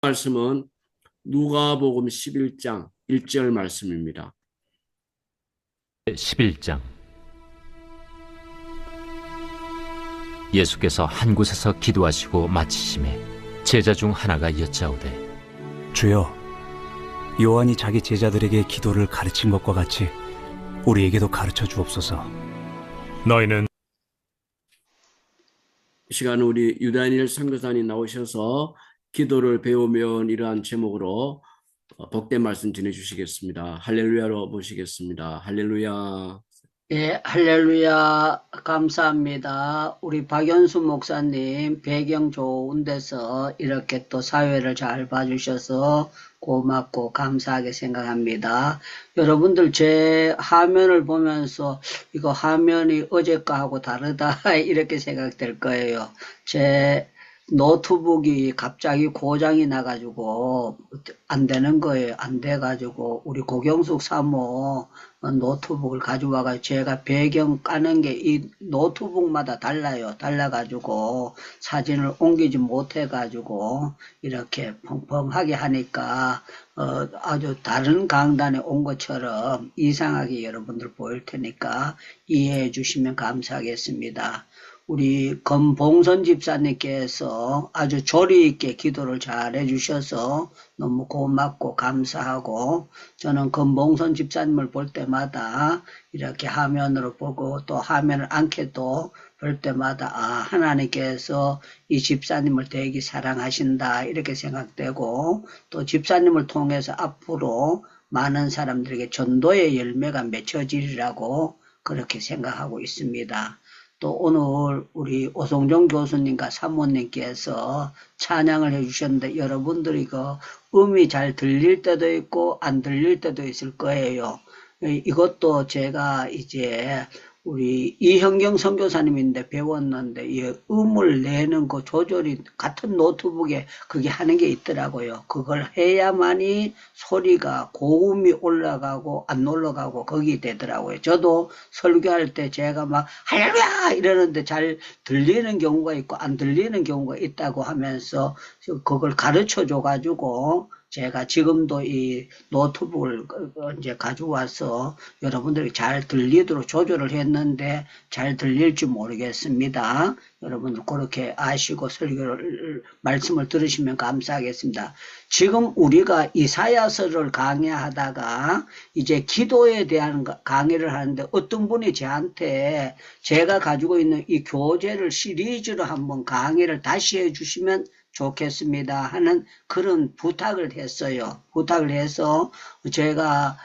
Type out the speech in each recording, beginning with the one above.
말씀은 누가복음 11장 1절 말씀입니다. 11장. 예수께서 한 곳에서 기도하시고 마치심에 제자 중 하나가 여짜오되, 주여, 요한이 자기 제자들에게 기도를 가르친 것과 같이 우리에게도 가르쳐 주옵소서. 너희는 이 시간 우리 유다니엘 선교사님 나오셔서 기도를 배우면 이러한 제목으로 복된 말씀 전해주시겠습니다. 할렐루야로 모시겠습니다. 할렐루야. 예, 할렐루야. 감사합니다. 우리 박연수 목사님 배경 좋은 데서 이렇게 또 사회를 잘 봐주셔서 고맙고 감사하게 생각합니다. 여러분들 제 화면을 보면서 이거 화면이 어제 거하고 다르다 이렇게 생각될 거예요. 제 노트북이 갑자기 고장이 나가지고 안 되는 거예요. 안 돼가지고 우리 고경숙 사모 노트북을 가져와가지고 제가 배경 까는 게 이 노트북마다 달라요. 달라가지고 사진을 옮기지 못해가지고 이렇게 펑펑하게 하니까 아주 다른 강단에 온 것처럼 이상하게 여러분들 보일 테니까 이해해 주시면 감사하겠습니다. 우리 검봉선 집사님께서 아주 조리 있게 기도를 잘 해주셔서 너무 고맙고 감사하고, 저는 검봉선 집사님을 볼 때마다 이렇게 화면으로 보고 또 화면을 안 켜도 볼 때마다 하나님께서 이 집사님을 되게 사랑하신다 이렇게 생각되고, 또 집사님을 통해서 앞으로 많은 사람들에게 전도의 열매가 맺혀지리라고 그렇게 생각하고 있습니다. 또 오늘 우리 오성종 교수님과 사모님께서 찬양을 해주셨는데, 여러분들이 음이 잘 들릴 때도 있고 안 들릴 때도 있을 거예요. 이것도 제가 이제 우리 이현경 선교사님인데 배웠는데, 이 음을 내는 그 조절이 같은 노트북에 그게 하는 게 있더라고요. 그걸 해야만이 소리가 고음이 올라가고 안 올라가고 거기 되더라고요. 저도 설교할 때 제가 막 할렐루야 이러는데 잘 들리는 경우가 있고 안 들리는 경우가 있다고 하면서 그걸 가르쳐 줘가지고 제가 지금도 이 노트북을 이제 가져와서 여러분들이 잘 들리도록 조절을 했는데 잘 들릴지 모르겠습니다. 여러분들 그렇게 아시고 설교를 말씀을 들으시면 감사하겠습니다. 지금 우리가 이사야서를 강의하다가 이제 기도에 대한 강의를 하는데, 어떤 분이 저한테 제가 가지고 있는 이 교재를 시리즈로 한번 강의를 다시 해주시면 좋겠습니다 하는 그런 부탁을 했어요. 부탁을 해서 제가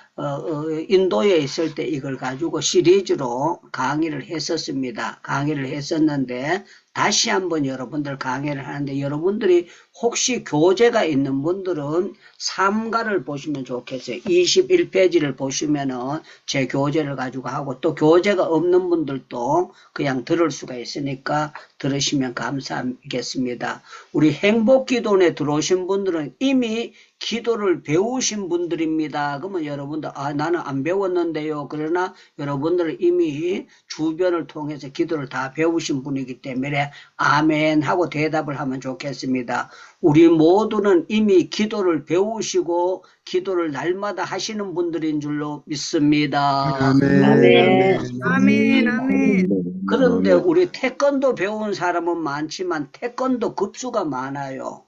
인도에 있을 때 이걸 가지고 시리즈로 강의를 했었습니다. 강의를 했었는데 다시 한번 여러분들 강의를 하는데, 여러분들이 혹시 교재가 있는 분들은 삼가를 보시면 좋겠어요. 21페이지를 보시면은 제 교재를 가지고 하고, 또 교재가 없는 분들도 그냥 들을 수가 있으니까 들으시면 감사하겠습니다. 우리 행복기도원에 들어오신 분들은 이미 기도를 배우신 분들입니다. 그러면 여러분들 나는 안 배웠는데요. 그러나 여러분들은 이미 주변을 통해서 기도를 다 배우신 분이기 때문에 아멘 하고 대답을 하면 좋겠습니다. 우리 모두는 이미 기도를 배우시고 기도를 날마다 하시는 분들인 줄로 믿습니다. 아멘. 아멘. 아멘, 아멘. 그런데 우리 태권도 배운 사람은 많지만 태권도 급수가 많아요.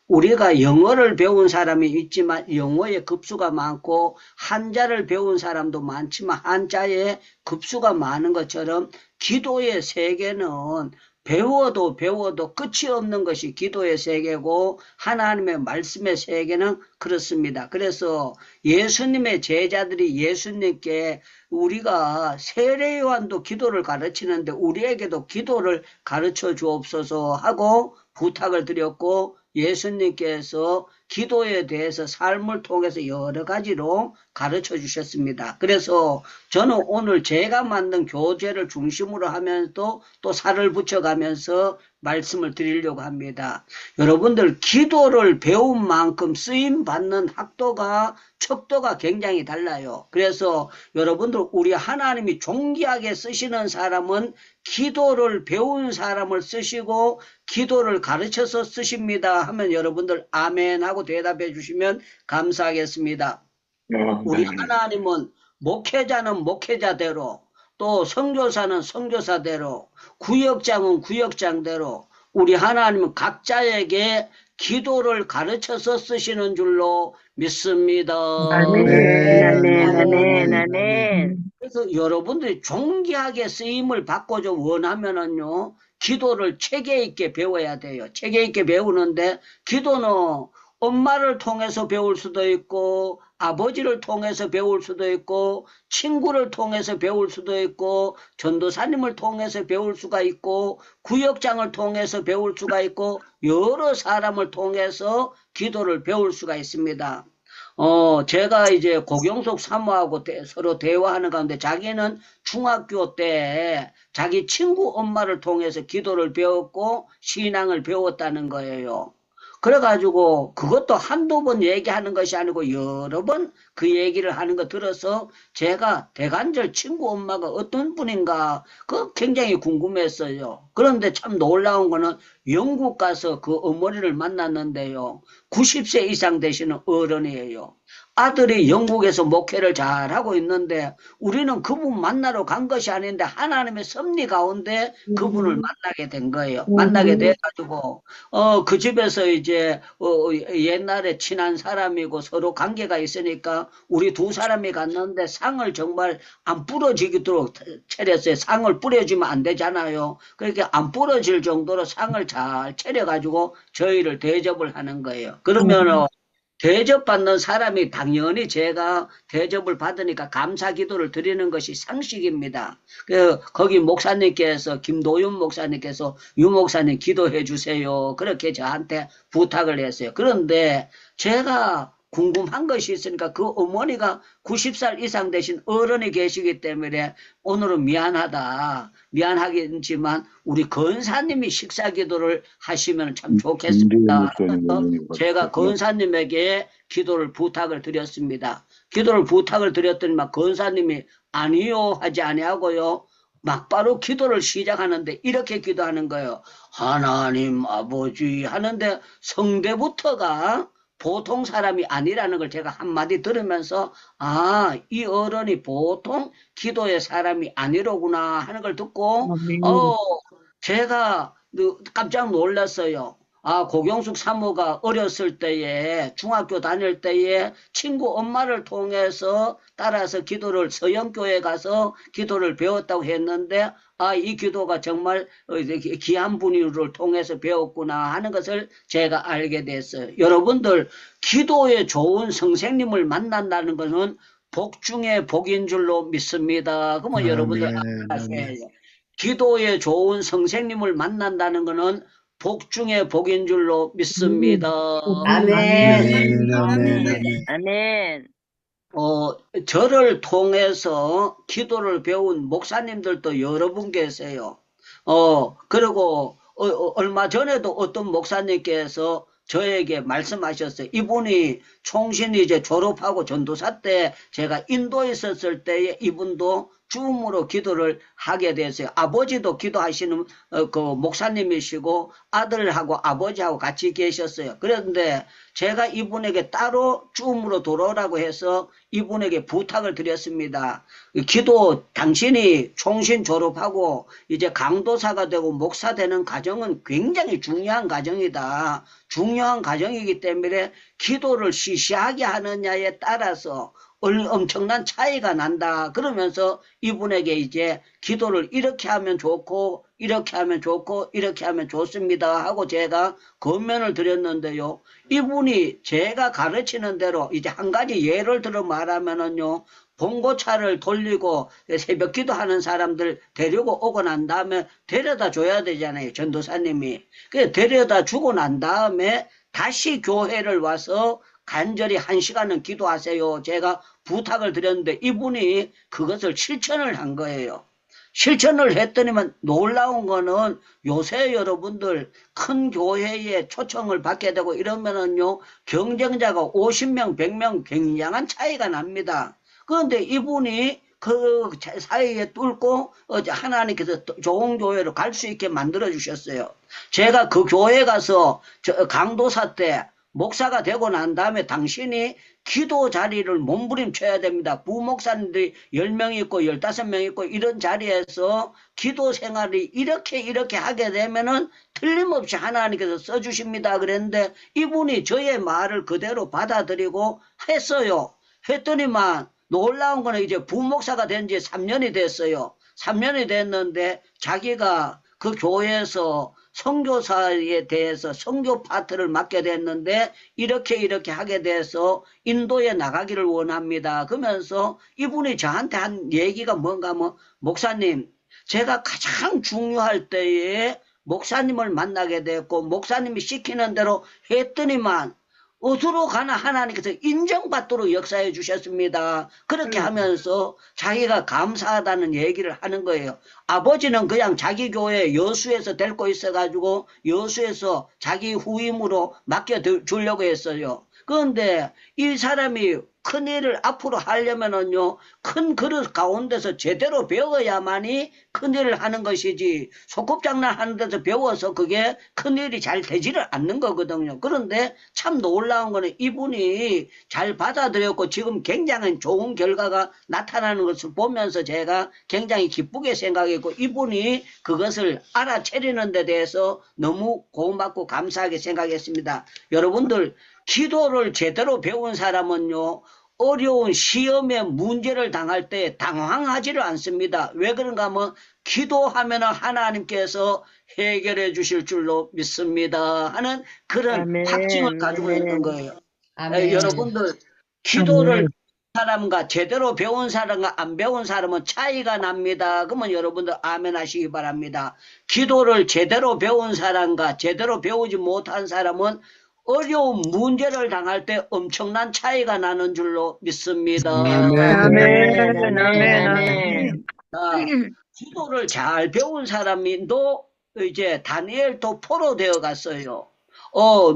우리가 영어를 배운 사람이 있지만 영어의 급수가 많고, 한자를 배운 사람도 많지만 한자의 급수가 많은 것처럼 기도의 세계는 배워도 끝이 없는 것이 기도의 세계고, 하나님의 말씀의 세계는 그렇습니다. 그래서 예수님의 제자들이 예수님께 우리가 세례 요한도 기도를 가르치는데 우리에게도 기도를 가르쳐 주옵소서 하고 부탁을 드렸고, 예수님께서 기도에 대해서 삶을 통해서 여러 가지로 가르쳐 주셨습니다. 그래서 저는 오늘 제가 만든 교재를 중심으로 하면서 또 살을 붙여가면서 말씀을 드리려고 합니다. 여러분들 기도를 배운 만큼 쓰임 받는 학도가 척도가 굉장히 달라요. 그래서 여러분들 우리 하나님이 존귀하게 쓰시는 사람은 기도를 배운 사람을 쓰시고 기도를 가르쳐서 쓰십니다 하면 여러분들 아멘 하고 대답해 주시면 감사하겠습니다. 우리 하나님은 목회자는 목회자대로, 또 선교사는 선교사대로, 구역장은 구역장대로 우리 하나님은 각자에게 기도를 가르쳐서 쓰시는 줄로 믿습니다. 아멘. 그래서 여러분들이 존귀하게 쓰임을 받고자 원하면은요, 기도를 체계 있게 배워야 돼요. 체계 있게 배우는데, 기도는 엄마를 통해서 배울 수도 있고, 아버지를 통해서 배울 수도 있고, 친구를 통해서 배울 수도 있고, 전도사님을 통해서 배울 수가 있고, 구역장을 통해서 배울 수가 있고, 여러 사람을 통해서 기도를 배울 수가 있습니다. 제가 이제 고경석 사모하고 서로 대화하는 가운데 자기는 중학교 때 자기 친구 엄마를 통해서 기도를 배웠고 신앙을 배웠다는 거예요. 그래가지고 그것도 한두 번 얘기하는 것이 아니고 여러 번 그 얘기를 하는 거 들어서 제가 대간절 친구 엄마가 어떤 분인가 그 굉장히 궁금했어요. 그런데 참 놀라운 거는 영국 가서 그 어머니를 만났는데요. 90세 이상 되시는 어른이에요. 아들이 영국에서 목회를 잘하고 있는데 우리는 그분 만나러 간 것이 아닌데 하나님의 섭리 가운데 그분을 만나게 된 거예요. 만나게 돼가지고 그 집에서 이제 옛날에 친한 사람이고 서로 관계가 있으니까 우리 두 사람이 갔는데 상을 정말 안 부러지도록 차렸어요. 상을 뿌려주면 안 되잖아요. 그러니까 안 부러질 정도로 상을 잘 차려가지고 저희를 대접을 하는 거예요. 그러면 대접받는 사람이 당연히 제가 대접을 받으니까 감사 기도를 드리는 것이 상식입니다. 거기 목사님께서, 김도윤 목사님께서 유 목사님 기도해 주세요. 그렇게 저한테 부탁을 했어요. 그런데 제가 궁금한 것이 있으니까 그 어머니가 90살 이상 되신 어른이 계시기 때문에 오늘은 미안하겠지만 우리 권사님이 식사 기도를 하시면 참 좋겠습니다. 제가 권사님에게 기도를 부탁을 드렸습니다. 기도를 부탁을 드렸더니만 권사님이 아니요 하지 아니하고요. 막바로 기도를 시작하는데 이렇게 기도하는 거예요. 하나님 아버지 하는데 성대부터가 보통 사람이 아니라는 걸 제가 한마디 들으면서 이 어른이 보통 기도의 사람이 아니로구나 하는 걸 듣고 제가 깜짝 놀랐어요. 고경숙 사모가 어렸을 때에 중학교 다닐 때에 친구 엄마를 통해서 따라서 기도를 서영교회 가서 기도를 배웠다고 했는데 이 기도가 정말 귀한 분을 통해서 배웠구나 하는 것을 제가 알게 됐어요. 여러분들 기도에 좋은 선생님을 만난다는 것은 복 중에 복인 줄로 믿습니다. 그러면 여러분들 아셔야죠. 기도에 좋은 선생님을 만난다는 것은 복 중에 복인 줄로 믿습니다. 아멘. 저를 통해서 기도를 배운 목사님들도 여러 분 계세요. 그리고 얼마 전에도 어떤 목사님께서 저에게 말씀하셨어요. 이분이 총신이 이제 졸업하고 전도사 때 제가 인도에 있었을 때에 이분도 줌으로 기도를 하게 됐어요. 아버지도 기도하시는 그 목사님이시고 아들하고 아버지하고 같이 계셨어요. 그런데 제가 이분에게 따로 줌으로 돌아오라고 해서 이분에게 부탁을 드렸습니다. 기도 당신이 총신 졸업하고 이제 강도사가 되고 목사 되는 과정은 굉장히 중요한 과정이다. 중요한 과정이기 때문에 기도를 시시하게 하느냐에 따라서 엄청난 차이가 난다. 그러면서 이분에게 이제 기도를 이렇게 하면 좋고 이렇게 하면 좋고 이렇게 하면 좋습니다 하고 제가 권면을 드렸는데요. 이분이 제가 가르치는 대로 이제 한 가지 예를 들어 말하면은요. 봉고차를 돌리고 새벽 기도하는 사람들 데리고 오고 난 다음에 데려다 줘야 되잖아요. 전도사님이. 그래서 데려다 주고 난 다음에 다시 교회를 와서 간절히 1시간은 기도하세요. 제가 부탁을 드렸는데 이분이 그것을 실천을 한 거예요. 실천을 했더니만 놀라운 거는 요새 여러분들 큰 교회에 초청을 받게 되고 이러면은요, 경쟁자가 50명, 100명 굉장한 차이가 납니다. 그런데 이분이 그 사이에 뚫고 하나님께서 좋은 교회로 갈 수 있게 만들어 주셨어요. 제가 그 교회 가서 강도사 때 목사가 되고 난 다음에 당신이 기도 자리를 몸부림쳐야 됩니다. 부목사님들이 10명 있고 15명 있고 이런 자리에서 기도 생활이 이렇게 하게 되면은 틀림없이 하나님께서 써주십니다. 그랬는데 이분이 저의 말을 그대로 받아들이고 했어요. 했더니만 놀라운 거는 이제 부목사가 된 지 3년이 됐어요. 3년이 됐는데 자기가 그 교회에서 선교사에 대해서 선교 파트를 맡게 됐는데 이렇게 하게 돼서 인도에 나가기를 원합니다. 그러면서 이분이 저한테 한 얘기가 뭔가 하면 목사님, 제가 가장 중요할 때에 목사님을 만나게 됐고 목사님이 시키는 대로 했더니만 어디로 가나 하나님께서 인정받도록 역사해 주셨습니다. 그렇게 하면서 자기가 감사하다는 얘기를 하는 거예요. 아버지는 그냥 자기 교회 여수에서 데리고 있어가지고 여수에서 자기 후임으로 맡겨주려고 했어요. 그런데 이 사람이 큰 일을 앞으로 하려면은요, 큰 그릇 가운데서 제대로 배워야만이 큰 일을 하는 것이지, 소꿉장난 하는 데서 배워서 그게 큰 일이 잘 되지를 않는 거거든요. 그런데 참 놀라운 거는 이분이 잘 받아들였고 지금 굉장히 좋은 결과가 나타나는 것을 보면서 제가 굉장히 기쁘게 생각했고 이분이 그것을 알아차리는 데 대해서 너무 고맙고 감사하게 생각했습니다. 여러분들, 기도를 제대로 배운 사람은요, 어려운 시험에 문제를 당할 때 당황하지를 않습니다. 왜 그런가 하면 기도하면 하나님께서 해결해 주실 줄로 믿습니다 하는 그런 아멘. 확증을 가지고 있는 거예요. 아멘. 여러분들, 기도를 사람과 제대로 배운 사람과 안 배운 사람은 차이가 납니다. 그러면 여러분들 아멘 하시기 바랍니다. 기도를 제대로 배운 사람과 제대로 배우지 못한 사람은 어려운 문제를 당할 때 엄청난 차이가 나는 줄로 믿습니다. 아멘. 아멘. 기도를 잘 배운 사람도 이제 다니엘도 포로 되어 갔어요.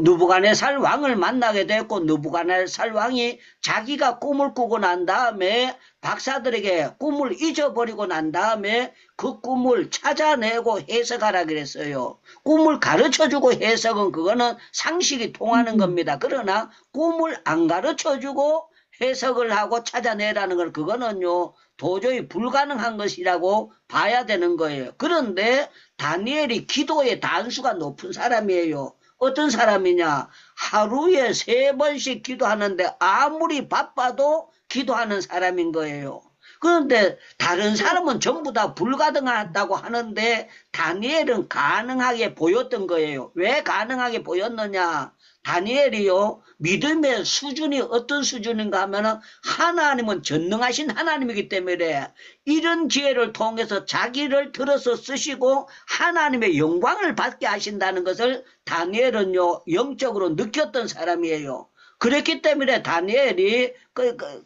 느부갓네살 왕을 만나게 됐고 느부갓네살 왕이 자기가 꿈을 꾸고 난 다음에 박사들에게 꿈을 잊어버리고 난 다음에 그 꿈을 찾아내고 해석하라 그랬어요. 꿈을 가르쳐주고 해석은 그거는 상식이 통하는 겁니다. 그러나 꿈을 안 가르쳐주고 해석을 하고 찾아내라는 건 그거는요 도저히 불가능한 것이라고 봐야 되는 거예요. 그런데 다니엘이 기도의 단수가 높은 사람이에요. 어떤 사람이냐? 하루에 3번씩 기도하는데 아무리 바빠도 기도하는 사람인 거예요. 그런데 다른 사람은 전부 다 불가능하다고 하는데 다니엘은 가능하게 보였던 거예요. 왜 가능하게 보였느냐? 다니엘이요, 믿음의 수준이 어떤 수준인가 하면은 하나님은 전능하신 하나님이기 때문에 이런 기회를 통해서 자기를 들어서 쓰시고 하나님의 영광을 받게 하신다는 것을 다니엘은요, 영적으로 느꼈던 사람이에요. 그랬기 때문에 다니엘이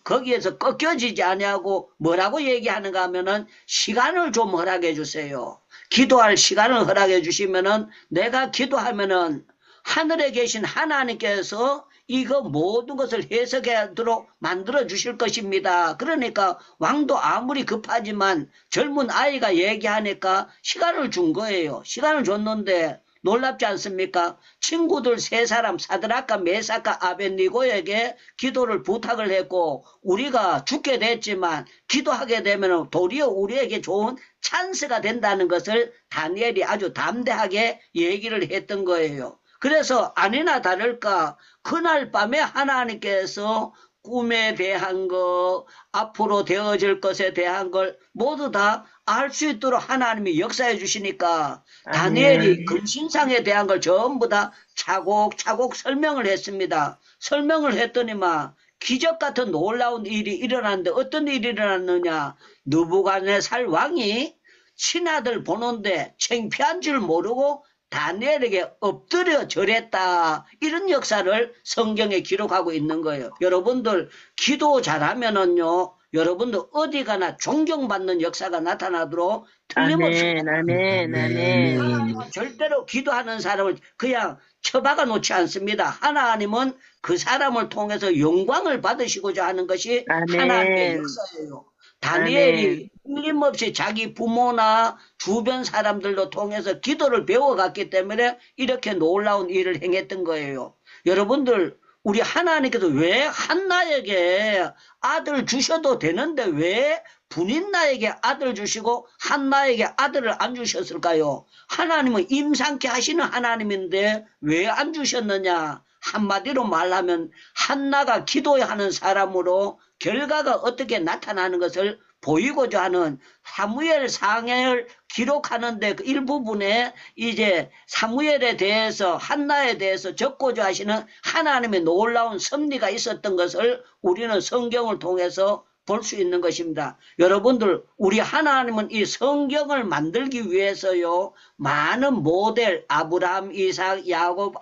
거기에서 꺾여지지 아니하고 뭐라고 얘기하는가 하면은 시간을 좀 허락해 주세요. 기도할 시간을 허락해 주시면은 내가 기도하면은 하늘에 계신 하나님께서 이거 모든 것을 해석하도록 만들어 주실 것입니다. 그러니까 왕도 아무리 급하지만 젊은 아이가 얘기하니까 시간을 준 거예요. 시간을 줬는데 놀랍지 않습니까? 친구들 3사람 사드락과 메삭과 아벳니고에게 기도를 부탁을 했고 우리가 죽게 됐지만 기도하게 되면 도리어 우리에게 좋은 찬스가 된다는 것을 다니엘이 아주 담대하게 얘기를 했던 거예요. 그래서 아니나 다를까 그날 밤에 하나님께서 꿈에 대한 거, 앞으로 되어질 것에 대한 걸 모두 다 알 수 있도록 하나님이 역사해 주시니까 다니엘이 근신상에 대한 걸 전부 다 차곡차곡 설명을 했습니다. 설명을 했더니만 기적 같은 놀라운 일이 일어났는데 어떤 일이 일어났느냐? 느부갓네살 왕이 신하들 보는데 창피한 줄 모르고 다니엘에게 엎드려 절했다. 이런 역사를 성경에 기록하고 있는 거예요. 여러분들 기도 잘하면은요, 여러분들 어디 가나 존경받는 역사가 나타나도록 틀림없이 하나님은 절대로 기도하는 사람을 그냥 처박아 놓지 않습니다. 하나님은 그 사람을 통해서 영광을 받으시고자 하는 것이 하나님의 역사예요. 다니엘이 틀림없이 자기 부모나 주변 사람들도 통해서 기도를 배워갔기 때문에 이렇게 놀라운 일을 행했던 거예요. 여러분들, 우리 하나님께서 왜 한나에게 아들 주셔도 되는데 왜 분인나에게 아들 주시고 한나에게 아들을 안 주셨을까요? 하나님은 임상케 하시는 하나님인데 왜 안 주셨느냐? 한마디로 말하면 한나가 기도하는 사람으로 결과가 어떻게 나타나는 것을 보이고자 하는 사무엘 상을 기록하는데 그 일부분에 이제 사무엘에 대해서 한나에 대해서 적고자 하시는 하나님의 놀라운 섭리가 있었던 것을 우리는 성경을 통해서 볼 수 있는 것입니다. 여러분들, 우리 하나님은 이 성경을 만들기 위해서요, 많은 모델, 아브라함, 이삭, 야곱,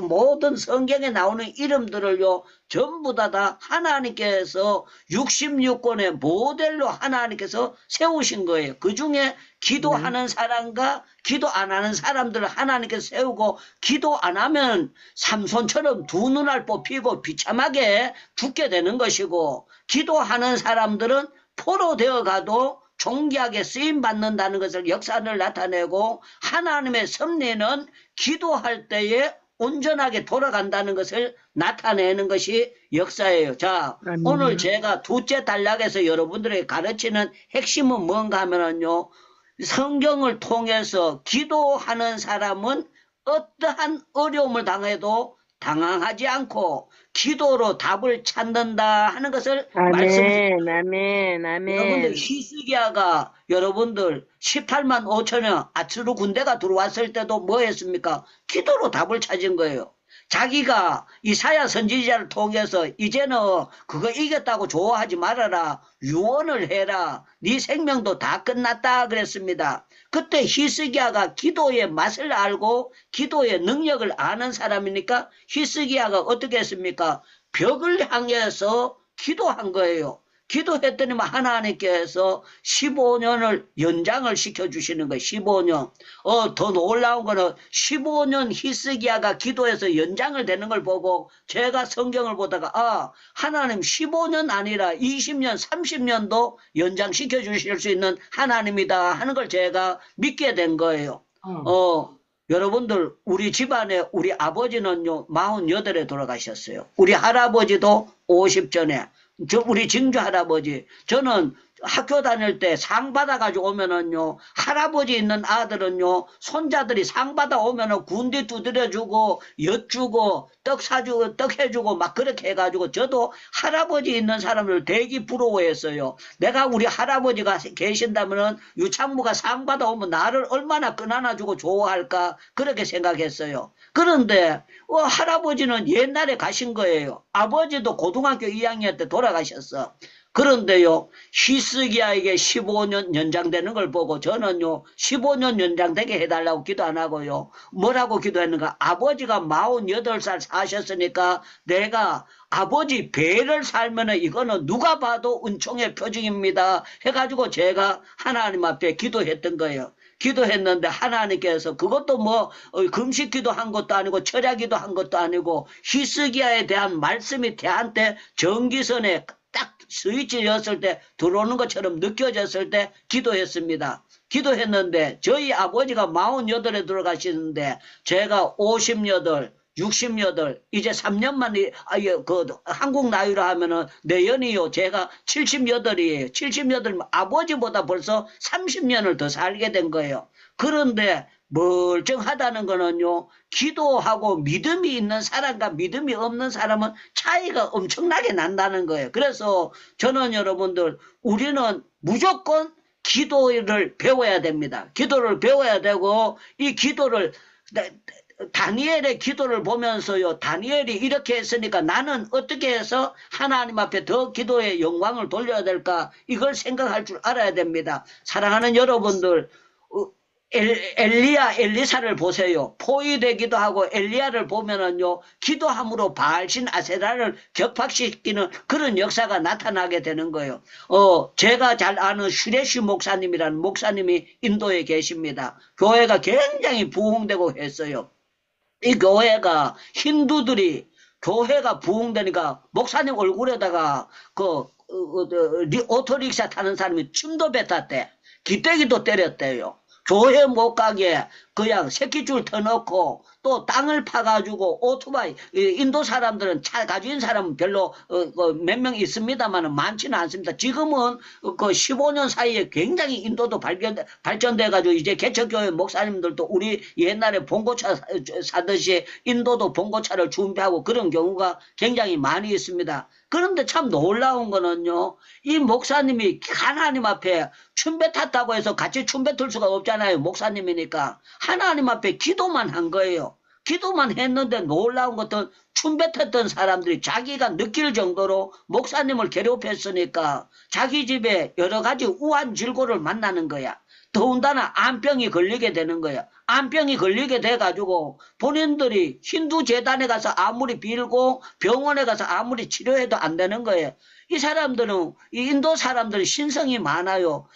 모든 성경에 나오는 이름들을요, 전부 다 하나님께서 66권의 모델로 하나님께서 세우신 거예요. 그 중에 기도하는 사람과 기도 안 하는 사람들을 하나님께서 세우고, 기도 안 하면 삼손처럼 두 눈알 뽑히고 비참하게 죽게 되는 것이고, 기도하는 사람들은 포로 되어 가도 존귀하게 쓰임 받는다는 것을 역사를 나타내고, 하나님의 섭리는 기도할 때에 온전하게 돌아간다는 것을 나타내는 것이 역사예요. 자, 오늘 제가 둘째 단락에서 여러분들에게 가르치는 핵심은 뭔가 하면은요, 성경을 통해서 기도하는 사람은 어떠한 어려움을 당해도 당황하지 않고 기도로 답을 찾는다 하는 것을 말씀드립니다. 여러분들, 히스기야가 여러분들 18만 5천여 아수르 군대가 들어왔을 때도 뭐 했습니까? 기도로 답을 찾은 거예요. 자기가 이사야 선지자를 통해서 이제는 그거 이겼다고 좋아하지 말아라. 유언을 해라. 네 생명도 다 끝났다 그랬습니다. 그때 히스기야가 기도의 맛을 알고 기도의 능력을 아는 사람이니까 히스기야가 어떻게 했습니까? 벽을 향해서 기도한 거예요. 기도했더니 하나님께서 15년을 연장을 시켜주시는 거예요. 15년. 더 놀라운 거는 15년 히스기야가 기도해서 연장을 되는 걸 보고 제가 성경을 보다가 하나님 15년 아니라 20년, 30년도 연장시켜 주실 수 있는 하나님이다 하는 걸 제가 믿게 된 거예요. 여러분들, 우리 집안에 우리 아버지는요 48에 돌아가셨어요. 우리 할아버지도 50전에. 우리 증조 할아버지, 저는 학교 다닐 때 상 받아가지고 오면은요, 할아버지 있는 아들은요, 손자들이 상 받아 오면은 군디 두드려주고, 엿 주고, 떡 사주고, 떡 해주고, 막 그렇게 해가지고, 저도 할아버지 있는 사람을 되게 부러워했어요. 내가 우리 할아버지가 계신다면은, 유창무가 상 받아 오면 나를 얼마나 끈안아주고 좋아할까, 그렇게 생각했어요. 그런데, 할아버지는 옛날에 가신 거예요. 아버지도 고등학교 2학년 때 돌아가셨어. 그런데요, 히스기야에게 15년 연장되는 걸 보고 저는요, 15년 연장되게 해달라고 기도 안 하고요. 뭐라고 기도했는가? 아버지가 48살 사셨으니까 내가 아버지 배를 살면은 이거는 누가 봐도 은총의 표징입니다. 해가지고 제가 하나님 앞에 기도했던 거예요. 기도했는데 하나님께서 그것도 금식 기도한 것도 아니고 철야 기도한 것도 아니고 히스기야에 대한 말씀이 대한테 전기선에 딱 스위치였을 때 들어오는 것처럼 느껴졌을 때 기도했습니다. 기도했는데 저희 아버지가 48에 들어가시는데 제가 58, 68, 이제 3년만, 한국 나이로 하면은 내년이요. 제가 78이에요. 78이면 아버지보다 벌써 30년을 더 살게 된 거예요. 그런데 멀쩡하다는 거는요, 기도하고 믿음이 있는 사람과 믿음이 없는 사람은 차이가 엄청나게 난다는 거예요. 그래서 저는 여러분들, 우리는 무조건 기도를 배워야 됩니다. 기도를 배워야 되고, 이 기도를, 다니엘의 기도를 보면서요, 다니엘이 이렇게 했으니까 나는 어떻게 해서 하나님 앞에 더 기도의 영광을 돌려야 될까, 이걸 생각할 줄 알아야 됩니다. 사랑하는 여러분들, 엘리사를 보세요. 포위되기도 하고 엘리야를 보면은요, 기도함으로 바알신 아세라를 격팍시키는 그런 역사가 나타나게 되는 거예요. 제가 잘 아는 슈레시 목사님이라는 목사님이 인도에 계십니다. 교회가 굉장히 부흥되고 했어요. 이 교회가 힌두들이 교회가 부흥되니까 목사님 얼굴에다가 오토릭사 타는 사람이 침도 뱉었대. 기대기도 때렸대요. 교회 못 가게 그냥 새끼줄 터놓고 또 땅을 파가지고 오토바이, 인도 사람들은 차 가진 사람은 별로 몇 명 있습니다만 많지는 않습니다. 지금은 그 15년 사이에 굉장히 인도도 발전돼가지고 이제 개척교회 목사님들도 우리 옛날에 봉고차 사듯이 인도도 봉고차를 준비하고 그런 경우가 굉장히 많이 있습니다. 그런데 참 놀라운 거는요, 이 목사님이 하나님 앞에 춤배 탔다고 해서 같이 춤배 틀 수가 없잖아요. 목사님이니까. 하나님 앞에 기도만 한 거예요. 기도만 했는데 놀라운 것은 춤배 탔던 사람들이 자기가 느낄 정도로 목사님을 괴롭혔으니까 자기 집에 여러 가지 우한 질고를 만나는 거야. 더군다나 암병이 걸리게 되는 거야. 암병이 걸리게 돼가지고 본인들이 힌두 재단에 가서 아무리 빌고 병원에 가서 아무리 치료해도 안 되는 거예요. 이 사람들은, 이 인도 사람들은 신성이 많아요.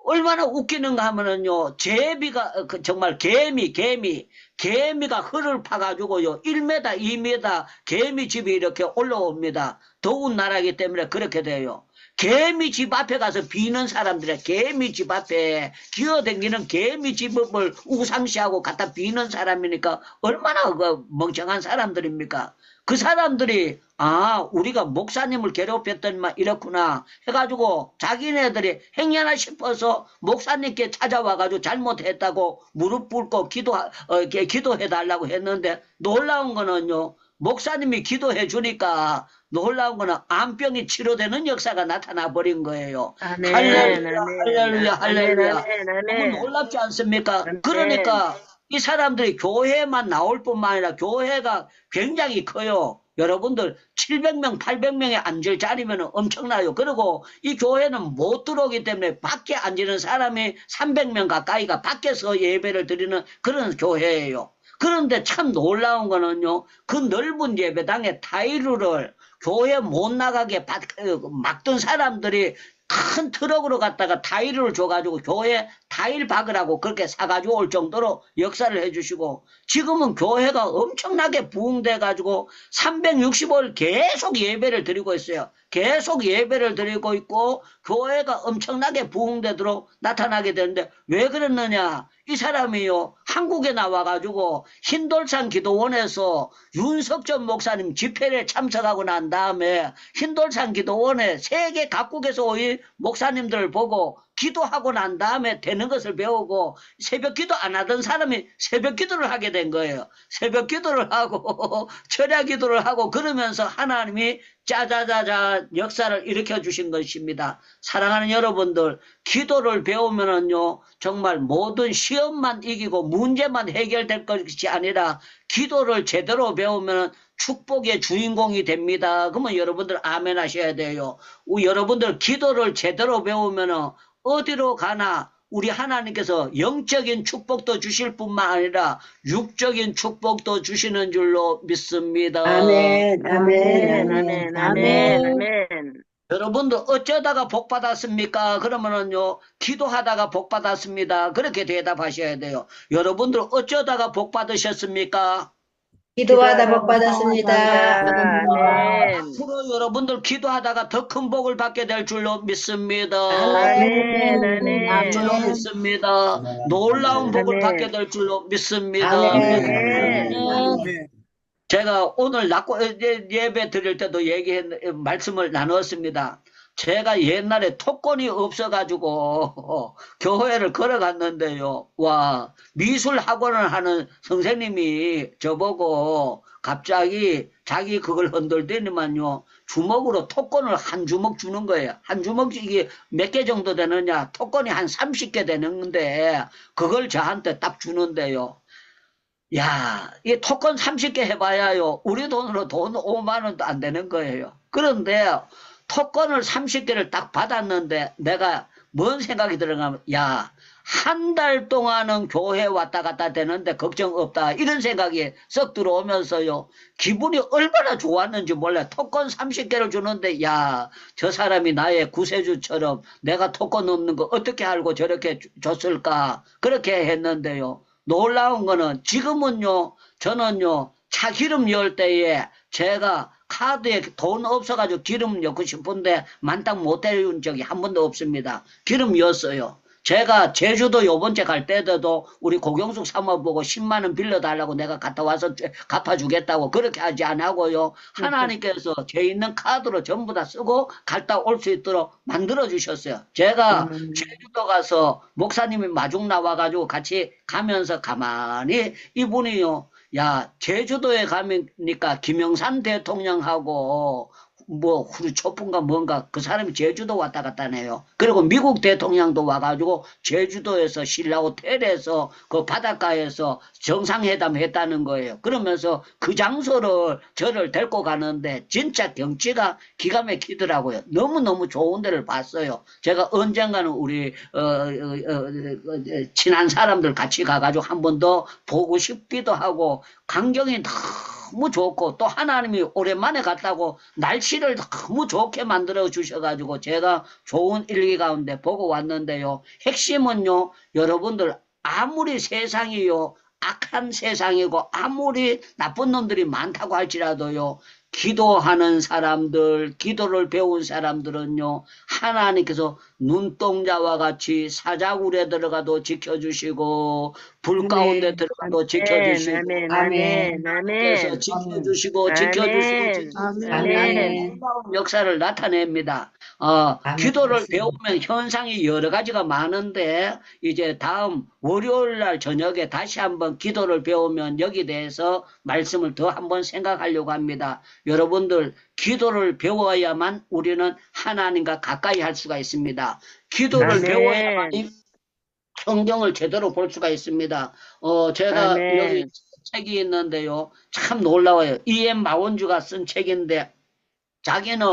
얼마나 웃기는가 하면은요, 제비가, 정말 개미가 흙을 파가지고요, 1m, 2m 개미 집이 이렇게 올라옵니다. 더운 나라이기 때문에 그렇게 돼요. 개미 집 앞에 가서 비는 사람들이 개미 집 앞에 기어다니는 개미 집을 우상시하고 갖다 비는 사람이니까 얼마나 그 멍청한 사람들입니까? 그 사람들이 우리가 목사님을 괴롭혔더니만 이렇구나 해가지고 자기네들이 행여나 싶어서 목사님께 찾아와가지고 잘못했다고 무릎 꿇고 기도해달라고 했는데 놀라운 거는요, 목사님이 기도해 주니까 놀라운 거는 암병이 치료되는 역사가 나타나 버린 거예요. 아멘. 할렐루야, 아멘. 할렐루야, 할렐루야. 아멘. 너무 아멘. 놀랍지 않습니까? 아멘. 그러니까 이 사람들이 교회만 나올 뿐만 아니라 교회가 굉장히 커요. 여러분들 700명, 800명에 앉을 자리면 엄청나요. 그리고 이 교회는 못 들어오기 때문에 밖에 앉는 사람이 300명 가까이가 밖에서 예배를 드리는 그런 교회예요. 그런데 참 놀라운 거는요, 그 넓은 예배당에 타일을 교회 못 나가게 막던 사람들이 큰 트럭으로 갔다가 타일을 줘가지고 교회 타일 박으라고 그렇게 사가지고 올 정도로 역사를 해주시고, 지금은 교회가 엄청나게 부흥돼가지고 365일 계속 예배를 드리고 있어요. 계속 예배를 드리고 있고 교회가 엄청나게 부흥되도록 나타나게 되는데 왜 그랬느냐? 이 사람이요, 한국에 나와가지고 흰돌산 기도원에서 윤석전 목사님 집회에 참석하고 난 다음에 흰돌산 기도원에 세계 각국에서 오신 목사님들을 보고 기도하고 난 다음에 되는 것을 배우고 새벽 기도 안 하던 사람이 새벽 기도를 하게 된 거예요. 새벽 기도를 하고 철야 기도를 하고 그러면서 하나님이 짜자자자 역사를 일으켜 주신 것입니다. 사랑하는 여러분들, 기도를 배우면은요, 정말 모든 시험만 이기고 문제만 해결될 것이 아니라 기도를 제대로 배우면 축복의 주인공이 됩니다. 그러면 여러분들 아멘 하셔야 돼요. 여러분들 기도를 제대로 배우면 어디로 가나 우리 하나님께서 영적인 축복도 주실 뿐만 아니라 육적인 축복도 주시는 줄로 믿습니다. 아멘. 아멘. 아멘. 아멘. 아멘. 여러분들 어쩌다가 복 받았습니까? 그러면은요, 기도하다가 복 받았습니다. 그렇게 대답하셔야 돼요. 여러분들 어쩌다가 복 받으셨습니까? 기도하다 복 받았습니다. 아멘. 앞으로 여러분들 기도하다가 더 큰 복을 받게 될 줄로 믿습니다. 아멘. 아멘. 줄로 믿습니다. 놀라운 복을 아멘. 받게 될 줄로 믿습니다. 아멘. 제가 오늘 예배 드릴 때도 말씀을 나누었습니다. 제가 옛날에 토건이 없어가지고 교회를 걸어갔는데요. 와, 미술 학원을 하는 선생님이 저보고 갑자기 자기 그걸 흔들더니만요, 주먹으로 토건을 한 주먹 주는 거예요. 한 주먹 이게 몇 개 정도 되느냐? 토건이 한 30개 되는데 그걸 저한테 딱 주는데요. 야, 이 토건 30개 해봐야요, 우리 돈으로 돈 5만 원도 안 되는 거예요. 그런데 토건을 30개를 딱 받았는데 내가 뭔 생각이 들어가면, 야, 한 달 동안은 교회 왔다 갔다 되는데 걱정 없다, 이런 생각이 썩 들어오면서요, 기분이 얼마나 좋았는지 몰라요. 토건 30개를 주는데, 야, 저 사람이 나의 구세주처럼 내가 토건 없는 거 어떻게 알고 저렇게 줬을까, 그렇게 했는데요. 놀라운 거는 지금은요, 저는요, 차 기름 열 때에 제가 카드에 돈 없어가지고 기름 넣고 싶은데 만땅 못 때려준 적이 한 번도 없습니다. 기름이었어요. 제가 제주도 요번째 갈 때도 우리 고경숙 사모 보고 10만 원 빌려달라고 내가 갔다 와서 갚아주겠다고 그렇게 하지 않고요. 하나님께서 제 있는 카드로 전부 다 쓰고 갔다 올 수 있도록 만들어 주셨어요. 제가 제주도 가서 목사님이 마중 나와가지고 같이 가면서 가만히 이분이요. 야, 제주도에 가니까 김영삼 대통령하고 뭐 후르초프인가 뭔가 그 사람이 제주도 왔다 갔다 하네요. 그리고 미국 대통령도 와가지고 제주도에서 신라 호텔에서 그 바닷가에서 정상회담 했다는 거예요. 그러면서 그 장소를 저를 데리고 가는데 진짜 경치가 기가 막히더라고요. 너무너무 좋은 데를 봤어요. 제가 언젠가는 우리 친한 사람들 같이 가가지고 한 번 더 보고 싶기도 하고 광경이 너무 좋고 또 하나님이 오랜만에 갔다고 날씨를 너무 좋게 만들어 주셔가지고 제가 좋은 일기 가운데 보고 왔는데요. 핵심은요, 여러분들 아무리 세상이요 악한 세상이고 아무리 나쁜 놈들이 많다고 할지라도요, 기도하는 사람들, 기도를 배운 사람들은요, 하나님께서 눈동자와 같이 사자굴에 들어가도 지켜주시고, 불 가운데 들어가도 지켜주시고, 아멘, 아멘. 아멘, 지켜주시고, 아멘. 놀라운 역사를 나타냅니다. 아멘. 기도를 배우면 현상이 여러 가지가 많은데, 이제 다음 월요일 날 저녁에 다시 한번 기도를 배우면 여기 대해서 말씀을 더 한번 생각하려고 합니다. 여러분들 기도를 배워야만 우리는 하나님과 가까이 할 수가 있습니다. 기도를 아멘. 배워야만 성경을 제대로 볼 수가 있습니다. 제가 아멘. 여기 책이 있는데요. 참 놀라워요. E.M. 마원주가 쓴 책인데 자기는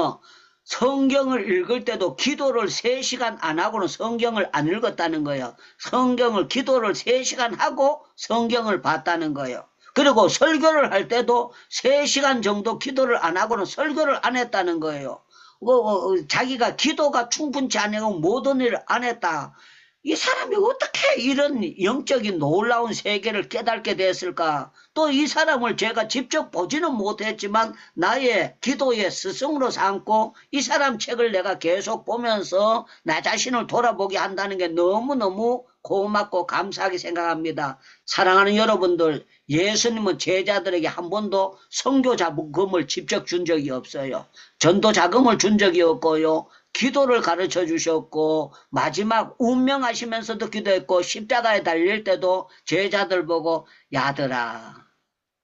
성경을 읽을 때도 기도를 3시간 안 하고는 성경을 안 읽었다는 거예요. 기도를 3시간 하고 성경을 봤다는 거예요. 그리고 설교를 할 때도 3시간 정도 기도를 안 하고는 설교를 안 했다는 거예요. 자기가 기도가 충분치 않으면 모든 일을 안 했다. 이 사람이 어떻게 이런 영적인 놀라운 세계를 깨닫게 됐을까? 또 이 사람을 제가 직접 보지는 못했지만 나의 기도의 스승으로 삼고 이 사람 책을 내가 계속 보면서 나 자신을 돌아보게 한다는 게 너무너무 고맙고 감사하게 생각합니다. 사랑하는 여러분들, 예수님은 제자들에게 한 번도 선교 자금을 직접 준 적이 없어요. 전도 자금을 준 적이 없고요. 기도를 가르쳐 주셨고 마지막 운명하시면서도 기도했고 십자가에 달릴 때도 제자들 보고 야들아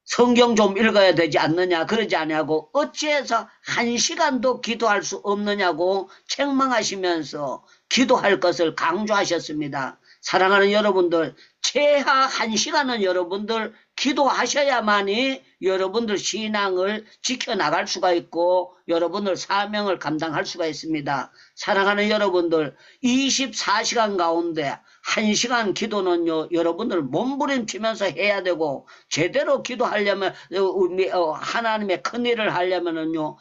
성경 좀 읽어야 되지 않느냐 그러지 않냐고 어찌해서 1시간도 기도할 수 없느냐고 책망하시면서 기도할 것을 강조하셨습니다. 사랑하는 여러분들, 최하 1시간은 여러분들 기도하셔야만이 여러분들 신앙을 지켜나갈 수가 있고 여러분들 사명을 감당할 수가 있습니다. 사랑하는 여러분들, 24시간 가운데 1시간 기도는요, 여러분들 몸부림치면서 해야 되고 제대로 기도하려면 하나님의 큰일을 하려면은요,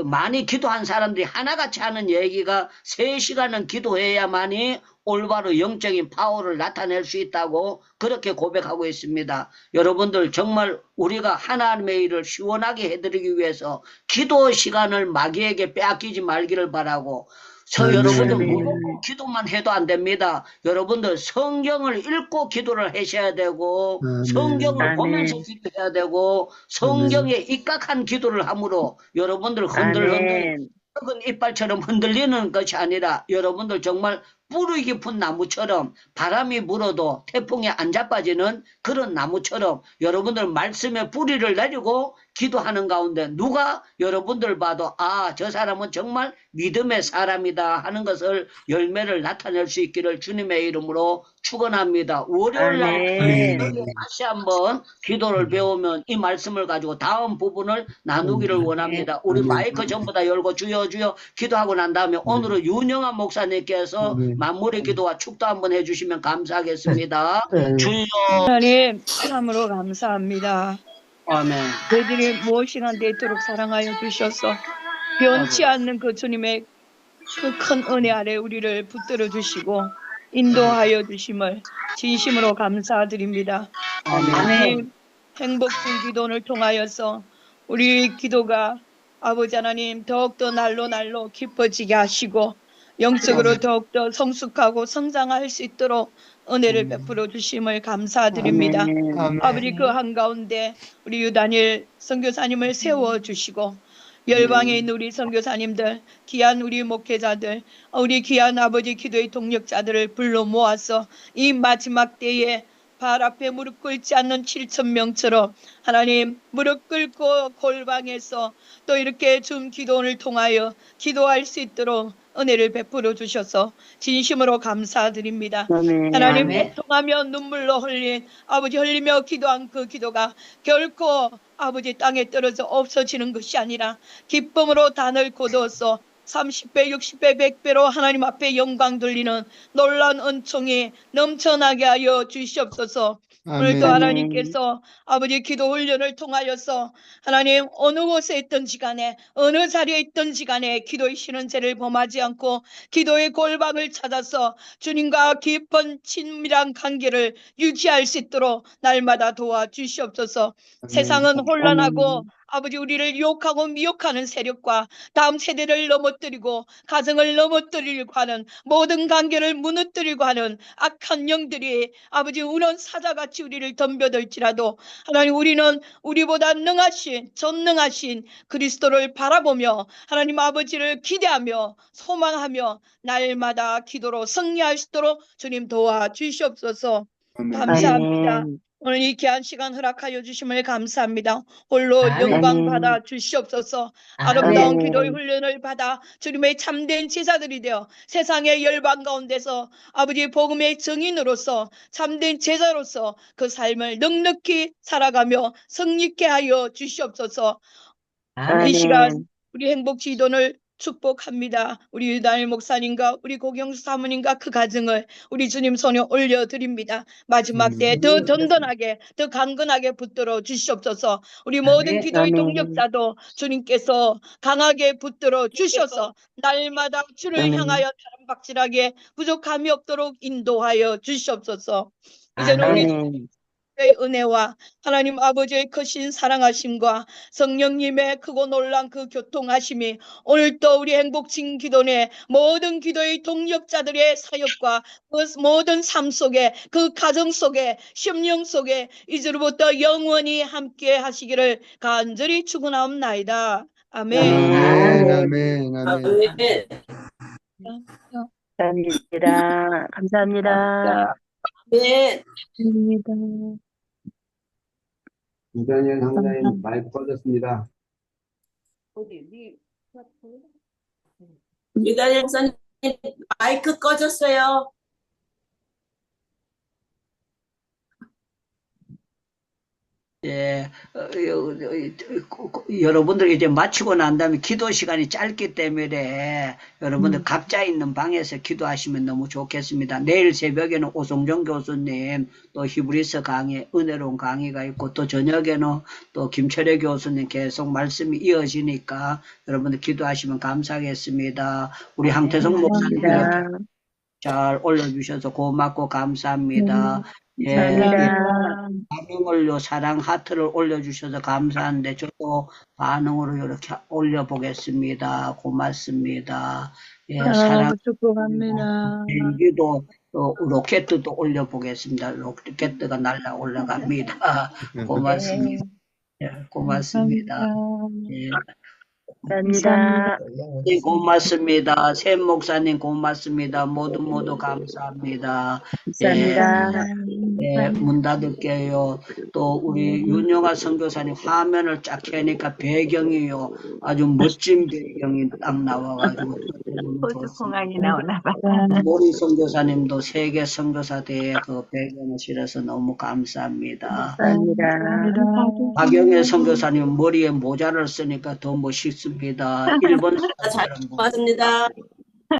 많이 기도한 사람들이 하나같이 하는 얘기가 3시간은 기도해야만이 올바로 영적인 파워를 나타낼 수 있다고 그렇게 고백하고 있습니다. 여러분들 정말 우리가 하나님의 일을 시원하게 해드리기 위해서 기도 시간을 마귀에게 빼앗기지 말기를 바라고 여러분들 무조건 기도만 해도 안 됩니다. 여러분들 성경을 읽고 기도를 하셔야 되고 성경을 보면서 기도해야 되고 성경에 입각한 기도를 함으로 여러분들 흔들흔들 썩은 이빨처럼 흔들리는 것이 아니라 여러분들 정말 뿌리 깊은 나무처럼 바람이 불어도 태풍에 안 자빠지는 그런 나무처럼 여러분들 말씀에 뿌리를 내리고 기도하는 가운데 누가 여러분들 봐도 아, 저 사람은 정말 믿음의 사람이다 하는 것을 열매를 나타낼 수 있기를 주님의 이름으로 축원합니다. 월요일날 다시 한번 기도를 배우면 이 말씀을 가지고 다음 부분을 나누기를 원합니다. 우리 마이크 전부 다 열고 주여 주여 기도하고 난 다음에 오늘은 윤영한 목사님께서 마무리 기도와 축도 한번 해주시면 감사하겠습니다. 주여. 하나님 참으로 감사합니다. 아멘. 저희들이 무엇 시간 되도록 사랑하여 주셔서 변치 않는 그 주님의 그 큰 은혜 아래 우리를 붙들어 주시고 인도하여 주심을 진심으로 감사드립니다. 하나님 행복중 기도를 통하여서 우리 기도가 아버지 하나님 더욱더 날로 날로 기뻐지게 하시고 영적으로 더욱더 성숙하고 성장할 수 있도록 은혜를 베풀어 주심을 감사드립니다. 아멘. 아버지 그 한가운데 우리 유다닐 선교사님을 세워주시고 열방에 있는 우리 선교사님들, 귀한 우리 목회자들, 우리 귀한 아버지 기도의 동력자들을 불러 모아서 이 마지막 때에 발 앞에 무릎 꿇지 않는 7,000명처럼 하나님 무릎 꿇고 골방에서 또 이렇게 준 기도를 통하여 기도할 수 있도록 은혜를 베풀어 주셔서 진심으로 감사드립니다. 아멘. 하나님 아멘. 고통하며 눈물로 흘린 아버지 흘리며 기도한 그 기도가 결코 아버지 땅에 떨어져 없어지는 것이 아니라 기쁨으로 단을 거두어서 30배, 60배, 100배로 하나님 앞에 영광 돌리는 놀라운 은총이 넘쳐나게 하여 주시옵소서. 오늘도 하나님께서 아버지 기도 훈련을 통하여서 하나님 어느 곳에 있든지 간에 어느 자리에 있든지 간에 기도의 신은제를 범하지 않고 기도의 골방을 찾아서 주님과 깊은 친밀한 관계를 유지할 수 있도록 날마다 도와주시옵소서. 세상은 혼란하고 아버지 우리를 유혹하고 미혹하는 세력과 다음 세대를 넘어뜨리고 가정을 넘어뜨리려고 하는 모든 관계를 무너뜨리고 하는 악한 영들이 아버지 우는 사자같이 우리를 덤벼들지라도 하나님 우리는 우리보다 능하신 전능하신 그리스도를 바라보며 하나님 아버지를 기대하며 소망하며 날마다 기도로 승리할 수 있도록 주님 도와주시옵소서. 감사합니다. 아멘. 오늘 이 귀한 시간 허락하여 주심을 감사합니다. 홀로 아멘. 영광 받아 주시옵소서. 아멘. 아름다운 기도의 훈련을 받아 주님의 참된 제자들이 되어 세상의 열방 가운데서 아버지 복음의 증인으로서 참된 제자로서 그 삶을 넉넉히 살아가며 승리케 하여 주시옵소서. 이 시간 아멘. 우리 행복지도를 축복합니다. 우리 유다일 목사님과 우리 고경수 사모님과 그 가정을 우리 주님 손에 올려드립니다. 마지막 때에 더 든든하게 더 강건하게 붙들어 주시옵소서. 우리 모든 아멘. 기도의 아멘. 동력자도 주님께서 강하게 붙들어 주셔서 날마다 주를 아멘. 향하여 사랑박질하게 부족함이 없도록 인도하여 주시옵소서. 이제는 우리 아멘. 의 은혜와 하나님 아버지의 크신 사랑하심과 성령님의 크고 놀란 그 교통하심이 오늘도 우리 행복진 기도내 모든 기도의 동력자들의 사역과 그 모든 삶 속에 그 가정 속에 심령 속에 이제로부터 영원히 함께 하시기를 간절히 축원하옵나이다. 아멘. 아멘. 감사합니다. 감사합니다. 감사합니다. 유다니엘 강사님 마이크 꺼졌습니다. 유다니엘 목사님 마이크 꺼졌어요. 예, 여러분들 이제 마치고 난 다음에 기도 시간이 짧기 때문에 여러분들 각자 있는 방에서 기도하시면 너무 좋겠습니다. 내일 새벽에는 오성정 교수님 또 히브리서 강의, 은혜로운 강의가 있고 또 저녁에는 또 김철애 교수님 계속 말씀이 이어지니까 여러분들 기도하시면 감사하겠습니다. 우리 항태성 목사님 잘 올려주셔서 고맙고 감사합니다. 예, 반응을요, 사랑 하트를 올려주셔서 감사한데, 저도 반응으로 이렇게 올려보겠습니다. 고맙습니다. 예, 사랑, 축복합니다. 비행기도, 또 로켓도 올려보겠습니다. 로켓가 날아 올라갑니다. 고맙습니다. 예, 고맙습니다. 예. 감사합니다. 네, 고맙습니다. 샘 목사님 고맙습니다. 모두 감사합니다. 감사합니다. 예, 문 닫을게요. 또 우리 윤영아 선교사님 화면을 쫙 켜니까 배경이요. 아주 멋진 배경이 딱 나와가지고. 호주공항이 나오나 봐. 모리 선교사님도 세계 선교사 대회 그 배경을 실어서 너무 감사합니다. 감사합니다. 박영애 선교사님 머리에 모자를 쓰니까 더 멋있습니다. 일본 잘 고맙습니다.